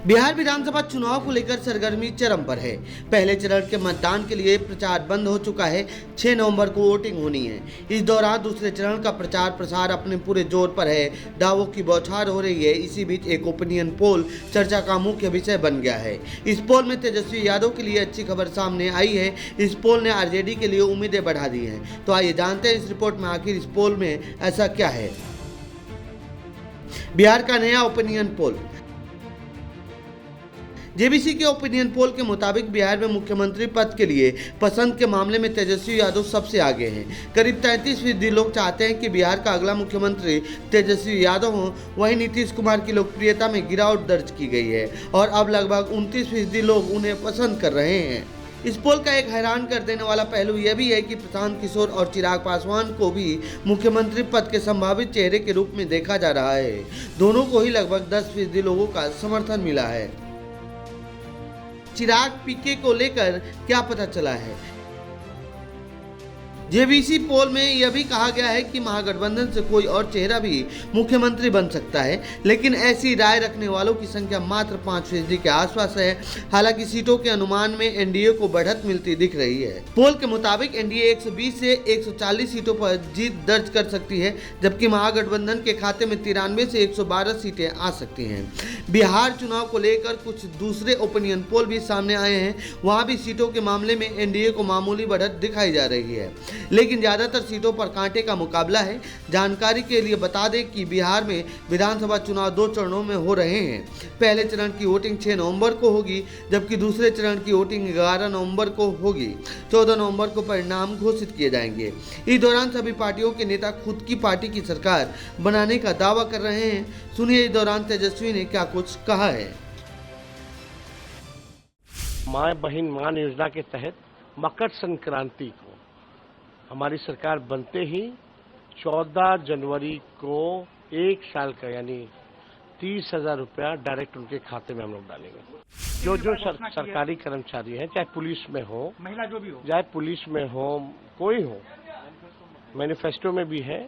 बिहार विधानसभा चुनाव को लेकर सरगर्मी चरम पर है। पहले चरण के मतदान के लिए प्रचार बंद हो चुका है। 6 नवंबर को वोटिंग होनी है। इस दौरान दूसरे चरण का प्रचार प्रसार अपने पूरे जोर पर है। दावों की बौछार हो रही है। इसी बीच एक ओपिनियन पोल चर्चा का मुख्य विषय बन गया है। इस पोल में तेजस्वी यादव के लिए अच्छी खबर सामने आई है। इस पोल ने आरजेडी के लिए उम्मीदें बढ़ा दी हैं। तो आइए जानते हैं इस रिपोर्ट में आखिर इस पोल में ऐसा क्या है। बिहार का नया ओपिनियन पोल। जेबीसी के ओपिनियन पोल के मुताबिक बिहार में मुख्यमंत्री पद के लिए पसंद के मामले में तेजस्वी यादव सबसे आगे हैं। करीब 33% लोग चाहते हैं कि बिहार का अगला मुख्यमंत्री तेजस्वी यादव हो। वहीं नीतीश कुमार की लोकप्रियता में गिरावट दर्ज की गई है और अब लगभग 29% लोग उन्हें पसंद कर रहे हैं। इस पोल का एक हैरान कर देने वाला पहलू यह भी है कि प्रशांत किशोर और चिराग पासवान को भी मुख्यमंत्री पद के संभावित चेहरे के रूप में देखा जा रहा है। दोनों को ही लगभग 10% लोगों का समर्थन मिला है। चिराग पीके को लेकर क्या पता चला है। जेबीसी पोल में यह भी कहा गया है कि महागठबंधन से कोई और चेहरा भी मुख्यमंत्री बन सकता है, लेकिन ऐसी राय रखने वालों की संख्या मात्र 5% के आसपास है। हालांकि सीटों के अनुमान में एनडीए को बढ़त मिलती दिख रही है। पोल के मुताबिक एनडीए 120 से 140 सीटों पर जीत दर्ज कर सकती है, जबकि महागठबंधन के खाते में 93 से 112 सीटें आ सकती हैं। बिहार चुनाव को लेकर कुछ दूसरे ओपिनियन पोल भी सामने आए हैं। वहां भी सीटों के मामले में एनडीए को मामूली बढ़त दिखाई जा रही है, लेकिन ज्यादातर सीटों पर कांटे का मुकाबला है। जानकारी के लिए बता दें कि बिहार में विधानसभा चुनाव 2 चरणों में हो रहे हैं। पहले चरण की वोटिंग 6 नवंबर को होगी, जबकि दूसरे चरण की वोटिंग 11 नवंबर को होगी। 14 नवंबर को परिणाम घोषित किए जाएंगे। इस दौरान सभी पार्टियों के नेता खुद की पार्टी की सरकार बनाने का दावा कर रहे हैं। सुनिए इस दौरान तेजस्वी ने क्या कुछ कहा है। माँ बहन मान योजना के तहत मकर संक्रांति को हमारी सरकार बनते ही 14 जनवरी को 1 साल का यानी 30,000 रुपया डायरेक्ट उनके खाते में हम लोग डालेंगे। जो सरकारी कर्मचारी हैं, चाहे पुलिस में हो, महिला जो भी हो, चाहे पुलिस में हो, कोई हो, मैनिफेस्टो में भी है,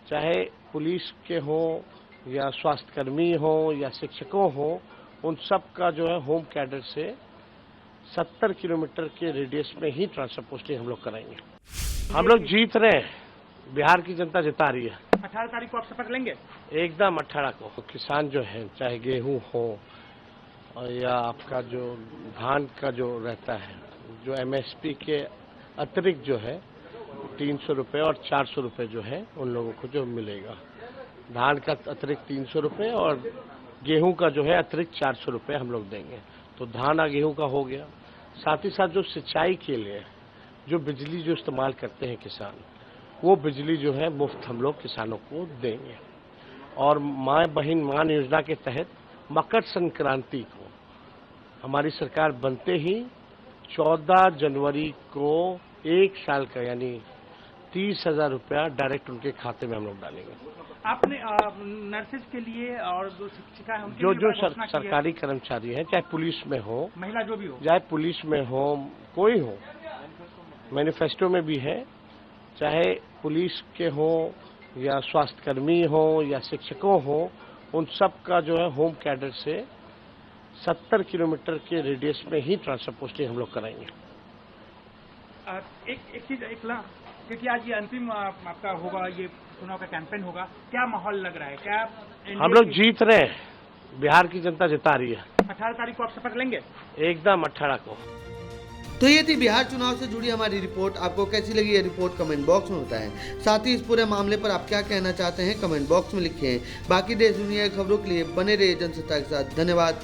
चाहे पुलिस के हो या स्वास्थ्यकर्मी हो या शिक्षकों हो, उन सब का जो है होम कैडर से 70 किलोमीटर के रेडियस में ही ट्रांसफर पोस्टिंग हम लोग कराएंगे। हम लोग जीत रहे हैं, बिहार की जनता जिता रही है। 18 तारीख को आप शपथ लेंगे? एकदम 18 को। तो किसान जो है, चाहे गेहूं हो या आपका जो धान का जो रहता है, जो एमएसपी के अतिरिक्त जो है 300 रुपये और 400 रुपये जो है उन लोगों को जो मिलेगा। धान का अतिरिक्त 300 रुपये और गेहूं का जो है अतिरिक्त 400 रुपये हम लोग देंगे। तो धान और गेहूं का हो गया। साथ ही साथ जो सिंचाई के लिए जो बिजली जो इस्तेमाल करते हैं किसान, वो बिजली जो है मुफ्त हम लोग किसानों को देंगे। और माँ बहन मान योजना के तहत मकर संक्रांति को हमारी सरकार बनते ही 14 जनवरी को 1 साल का यानी 30,000 रुपया डायरेक्ट उनके खाते में हम लोग डालेंगे। आपने नर्सेज के लिए और जो शिक्षिका है उनके जो सरकारी कर्मचारी हैं, चाहे पुलिस में हो, महिला जो भी हो, चाहे पुलिस में हो, कोई हो, मैनिफेस्टो में भी है, चाहे पुलिस के हो या स्वास्थ्यकर्मी हो या शिक्षकों हो, उन सब का जो है होम कैडर से 70 किलोमीटर के रेडियस में ही ट्रांसफर पोस्टिंग हम लोग कराएंगे। एक चीज क्योंकि आज ये अंतिम आपका होगा, ये चुनाव का कैंपेन होगा, क्या माहौल लग रहा है? क्या हम लोग जीत रहे हैं, बिहार की जनता जिता रही है। 18 तारीख को आप शपथ लेंगे? एकदम 18 को। तो ये थी बिहार चुनाव से जुड़ी हमारी रिपोर्ट। आपको कैसी लगी ये रिपोर्ट कमेंट बॉक्स में बताएं। साथ ही इस पूरे मामले पर आप क्या कहना चाहते हैं कमेंट बॉक्स में लिखें। बाकी देश दुनिया की खबरों के लिए बने रहिए जनसत्ता के साथ। धन्यवाद।